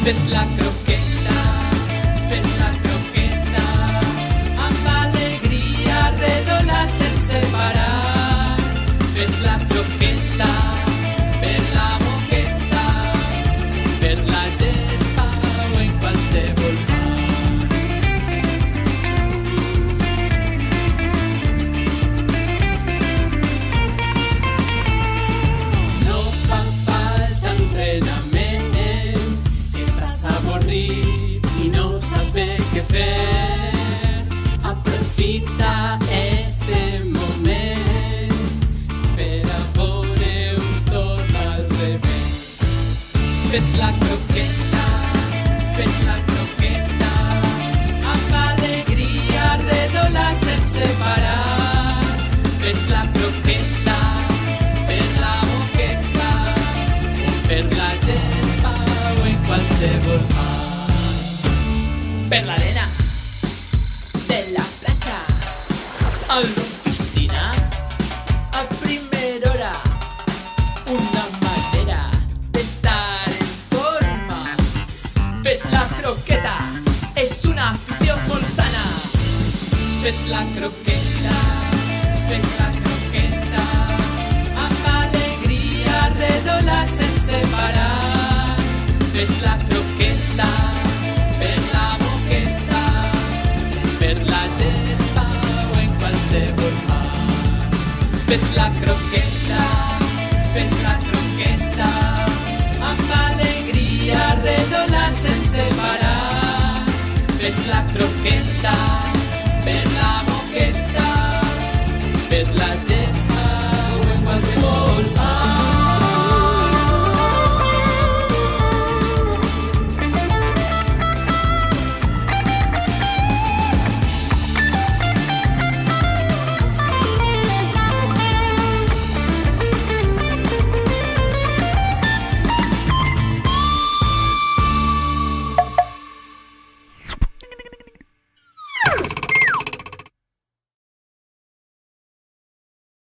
Ves la croqueta, ves la croqueta, amb alegria redola sense parar. Ves la croqueta, per la moqueta, per la gespa o en qualsevol mar. No fa falta entrenament si estàs avorrit i no saps bé què fer. Aprofita este moment per a veure-ho tot al revés. Ves la croqueta, ves la croqueta, amb alegria redola sense parar. Ves la croqueta, per la moqueta, o per la gespa o en qualsevol mar. Per l'arena de la platja, a l'oficina, a primera hora, una manera d'estar en forma. Ves la croqueta, és una afició molt sana. Ves la croqueta, ves la croqueta, amb alegria redola sense parar. Ves la croqueta, per la moqueta, per la gespa o en qualsevol mar. Ves la croqueta, ves la croqueta, amb alegria redola sense parar. Ves la croqueta, per la moqueta, per la gespa